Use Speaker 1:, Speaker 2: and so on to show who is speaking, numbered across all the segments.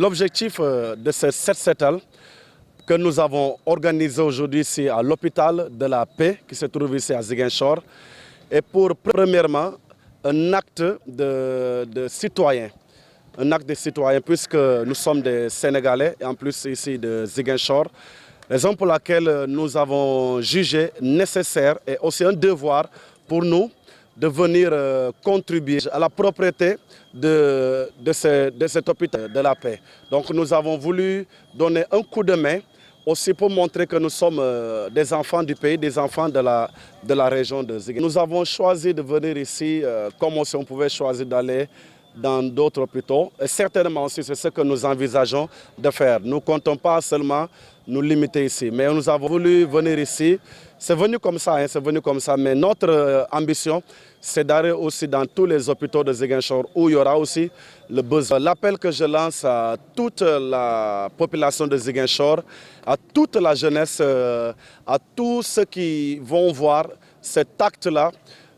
Speaker 1: L'objectif de ce Set-Setal que nous avons organisé aujourd'hui ici à l'hôpital de la paix qui se trouve ici à Ziguinchor est pour premièrement un acte de citoyen. Un acte de citoyen puisque nous sommes des Sénégalais et en plus ici de Ziguinchor. Raison pour laquelle nous avons jugé nécessaire et aussi un devoir pour nous de venir contribuer à la propreté de cet hôpital de la paix. Donc nous avons voulu donner un coup de main aussi pour montrer que nous sommes des enfants du pays, des enfants de la région de Ziguinchor. Nous avons choisi de venir ici comme aussi on pouvait choisir d'aller dans d'autres hôpitaux. Et certainement aussi, c'est ce que nous envisageons de faire. Nous ne comptons pas seulement nous limiter ici, mais nous avons voulu venir ici. C'est venu comme ça, mais notre ambition, c'est d'aller aussi dans tous les hôpitaux de Ziguinchor où il y aura aussi le besoin. L'appel que je lance à toute la population de Ziguinchor, à toute la jeunesse, à tous ceux qui vont voir cet acte-là,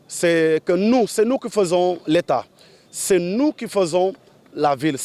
Speaker 1: c'est nous qui faisons l'État. C'est nous qui faisons la ville.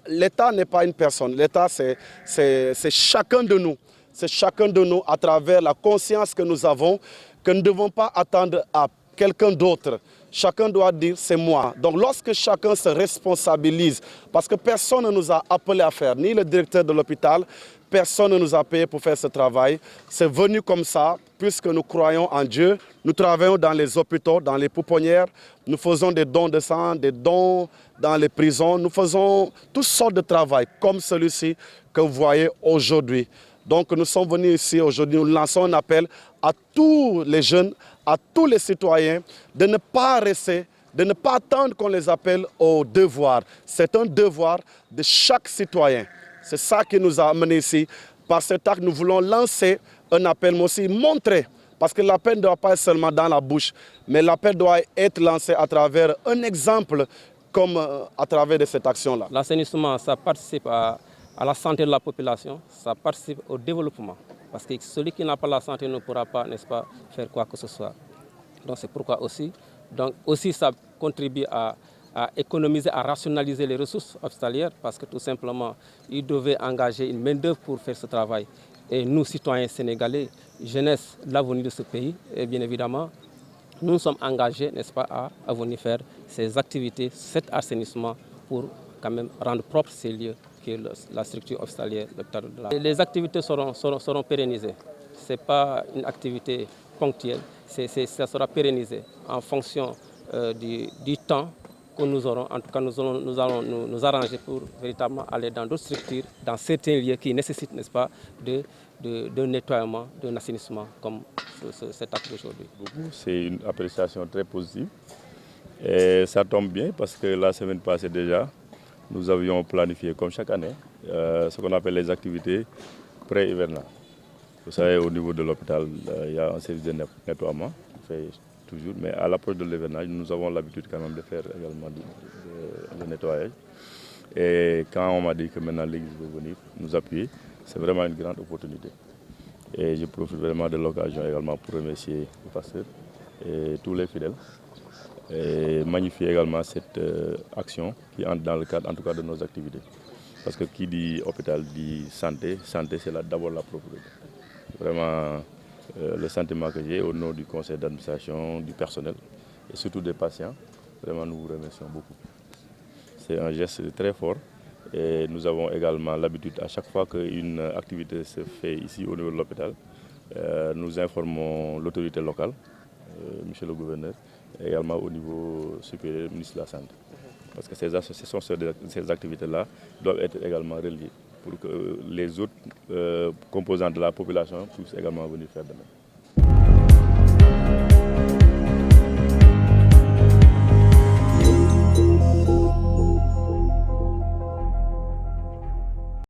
Speaker 1: L'État n'est pas une personne. L'État, c'est chacun de nous. C'est chacun de nous à travers la conscience que nous avons, que nous ne devons pas attendre à quelqu'un d'autre. Chacun doit dire c'est moi. Donc lorsque chacun se responsabilise, parce que personne ne nous a appelé à faire, ni le directeur de l'hôpital, personne ne nous a payé pour faire ce travail. C'est venu comme ça, puisque nous croyons en Dieu. Nous travaillons dans les hôpitaux, dans les pouponnières. Nous faisons des dons de sang, des dons dans les prisons. Nous faisons toutes sortes de travail, comme celui-ci que vous voyez aujourd'hui. Donc nous sommes venus ici aujourd'hui, nous lançons un appel à tous les jeunes, à tous les citoyens, de ne pas rester, de ne pas attendre qu'on les appelle au devoir. C'est un devoir de chaque citoyen. C'est ça qui nous a amenés ici. Par cet acte, nous voulons lancer un appel, mais aussi montrer, parce que l'appel ne doit pas être seulement dans la bouche, mais l'appel doit être lancé à travers un exemple, comme à travers de cette action-là.
Speaker 2: L'assainissement, ça participe à la santé de la population, ça participe au développement. Parce que celui qui n'a pas la santé ne pourra pas, n'est-ce pas, faire quoi que ce soit. Donc c'est pourquoi aussi, ça contribue à économiser, à rationaliser les ressources hospitalières parce que tout simplement, ils devaient engager une main-d'œuvre pour faire ce travail. Et nous, citoyens sénégalais, jeunesse, l'avenir de ce pays, et bien évidemment, nous sommes engagés, n'est-ce pas, à venir faire ces activités, cet assainissement pour quand même rendre propre ces lieux qui est la structure hospitalière. Les activités seront pérennisées. Ce n'est pas une activité ponctuelle, ça sera pérennisé en fonction du temps que nous aurons. En tout cas, nous allons nous arranger pour véritablement aller dans d'autres structures, dans certains lieux qui nécessitent, n'est-ce pas, d'un nettoiement, d'un assainissement comme cet acte d'aujourd'hui.
Speaker 3: C'est une appréciation très positive et ça tombe bien parce que la semaine passée déjà, nous avions planifié comme chaque année ce qu'on appelle les activités pré-hivernales. Vous savez, au niveau de l'hôpital, il y a un service de nettoiement, on fait toujours, mais à l'approche de l'hivernage, nous avons l'habitude quand même de faire également le nettoyage. Et quand on m'a dit que maintenant l'Église veut venir nous appuyer, c'est vraiment une grande opportunité. Et je profite vraiment de l'occasion également pour remercier le pasteur et tous les fidèles. Et magnifier également cette action qui entre dans le cadre en tout cas de nos activités. Parce que qui dit hôpital dit santé, santé c'est d'abord la propreté. Vraiment le sentiment que j'ai au nom du conseil d'administration, du personnel et surtout des patients, vraiment nous vous remercions beaucoup. C'est un geste très fort et nous avons également l'habitude à chaque fois qu'une activité se fait ici au niveau de l'hôpital, nous informons l'autorité locale, monsieur le gouverneur, et également au niveau supérieur du ministre de la Santé. Parce que ces associations, ces activités-là doivent être également reliées pour que les autres composants de la population puissent également venir faire de même.